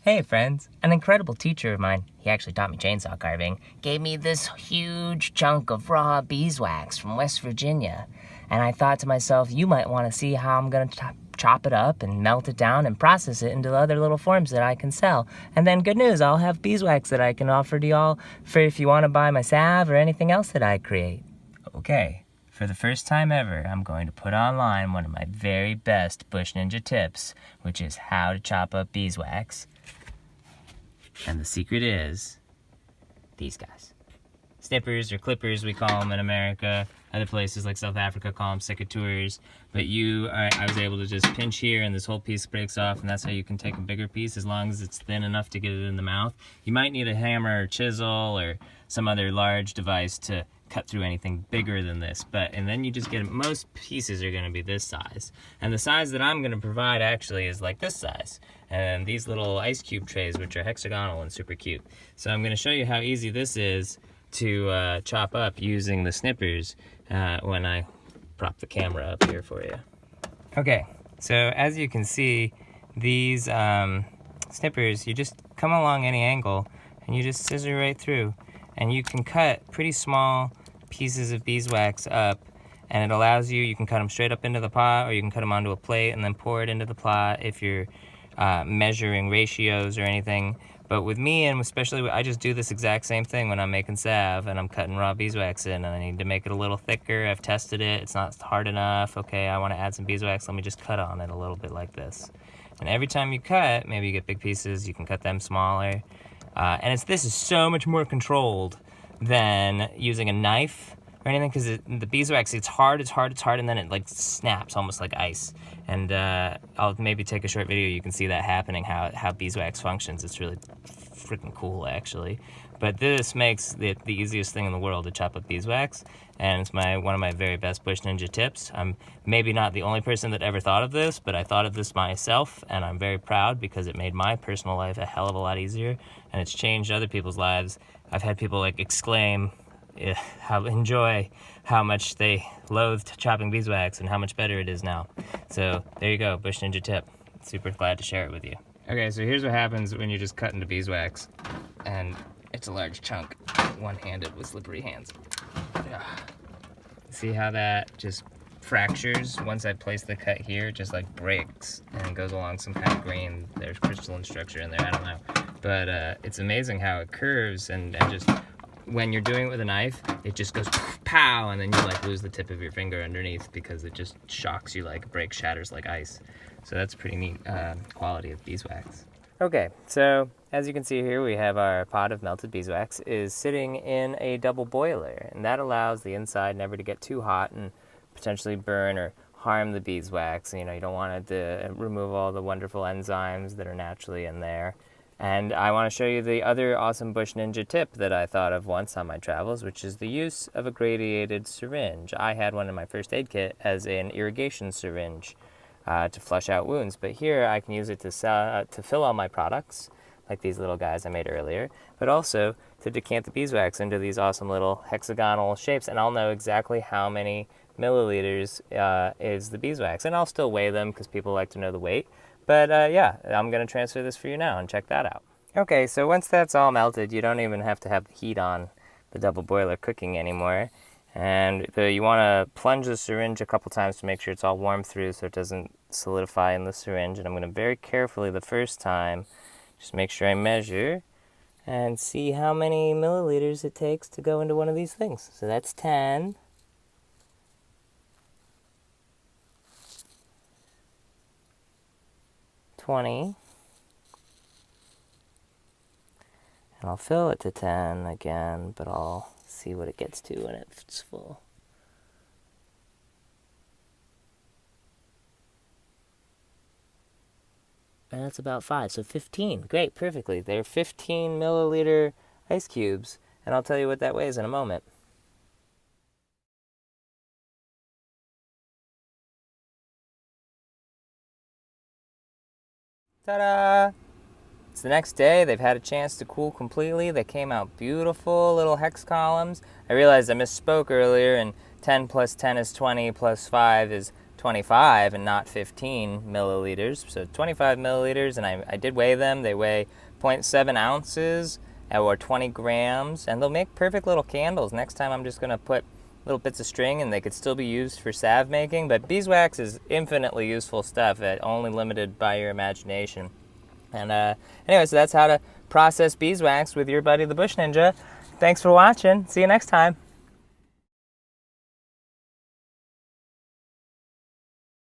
Hey friends, an incredible teacher of mine, he actually taught me chainsaw carving, gave me this huge chunk of raw beeswax from West Virginia. And I thought to myself, you might want to see how I'm going to chop it up and melt it down and process it into other little forms that I can sell. And then good news, I'll have beeswax that I can offer to y'all for if you want to buy my salve or anything else that I create. Okay, for the first time ever, I'm going to put online one of my very best Bush Ninja tips, which is how to chop up beeswax. And the secret is these guys. Snippers or clippers, we call them in America. Other places like South Africa call them secateurs. But I was able to just pinch here and this whole piece breaks off, and that's how you can take a bigger piece as long as it's thin enough to get it in the mouth. You might need a hammer or chisel or some other large device to cut through anything bigger than this, and then you just get most pieces are going to be this size, and the size that I'm going to provide actually is like this size, and these little ice cube trays, which are hexagonal and super cute. So I'm going to show you how easy this is to chop up using the snippers when I prop the camera up here for you. Okay, so as you can see, these snippers, you just come along any angle and you just scissor right through, and you can cut pretty small pieces of beeswax up, and it allows you can cut them straight up into the pot, or you can cut them onto a plate and then pour it into the pot if you're measuring ratios or anything. But with me, and especially, I just do this exact same thing when I'm making salve and I'm cutting raw beeswax in, and I need to make it a little thicker. I've tested it, it's not hard enough. Okay, I want to add some beeswax, let me just cut on it a little bit like this. And every time you cut, maybe you get big pieces, you can cut them smaller. And this is so much more controlled than using a knife or anything, because the beeswax, it's hard, and then it like snaps almost like ice. And I'll maybe take a short video, you can see that happening, how beeswax functions. It's really freaking cool, actually. But this makes it the easiest thing in the world to chop up beeswax, and it's one of my very best Bush Ninja tips. I'm maybe not the only person that ever thought of this, but I thought of this myself, and I'm very proud because it made my personal life a hell of a lot easier, and it's changed other people's lives. I've had people exclaim, enjoy how much they loathed chopping beeswax and how much better it is now. So there you go, Bush Ninja tip. Super glad to share it with you. Okay, so here's what happens when you just cut into beeswax, and it's a large chunk, one-handed with slippery hands. See how that just fractures once I place the cut here? It just breaks and goes along some kind of grain. There's crystalline structure in there, I don't know. But it's amazing how it curves, and just when you're doing it with a knife, it just goes pow, and then you lose the tip of your finger underneath because it just shocks you, breaks, shatters like ice. So that's pretty neat quality of beeswax. Okay, so as you can see here, we have our pot of melted beeswax is sitting in a double boiler, and that allows the inside never to get too hot and potentially burn or harm the beeswax. You don't want it to remove all the wonderful enzymes that are naturally in there. And I want to show you the other awesome Bush Ninja tip that I thought of once on my travels, which is the use of a gradiated syringe. I had one in my first aid kit as an irrigation syringe to flush out wounds, but here I can use it to fill all my products, like these little guys I made earlier, but also to decant the beeswax into these awesome little hexagonal shapes, and I'll know exactly how many milliliters is the beeswax, and I'll still weigh them because people like to know the weight. But yeah, I'm going to transfer this for you now and check that out. Okay, so once that's all melted, you don't even have to have the heat on the double boiler cooking anymore. And you want to plunge the syringe a couple times to make sure it's all warm through so it doesn't solidify in the syringe. And I'm going to very carefully the first time just make sure I measure and see how many milliliters it takes to go into one of these things. So that's 10. 20, and I'll fill it to 10 again, but I'll see what it gets to when it's full. And that's about 5, so 15. Great, perfectly. They're 15 milliliter ice cubes, and I'll tell you what that weighs in a moment. Ta-da! It's the next day. They've had a chance to cool completely. They came out beautiful little hex columns. I realized I misspoke earlier, and 10 plus 10 is 20 plus 5 is 25 and not 15 milliliters. So 25 milliliters, and I did weigh them. They weigh 0.7 ounces or 20 grams, and they'll make perfect little candles. Next time I'm just going to put little bits of string, and they could still be used for salve making, but beeswax is infinitely useful stuff, only limited by your imagination. And anyway, so that's how to process beeswax with your buddy the Bush Ninja. Thanks for watching. See you next time.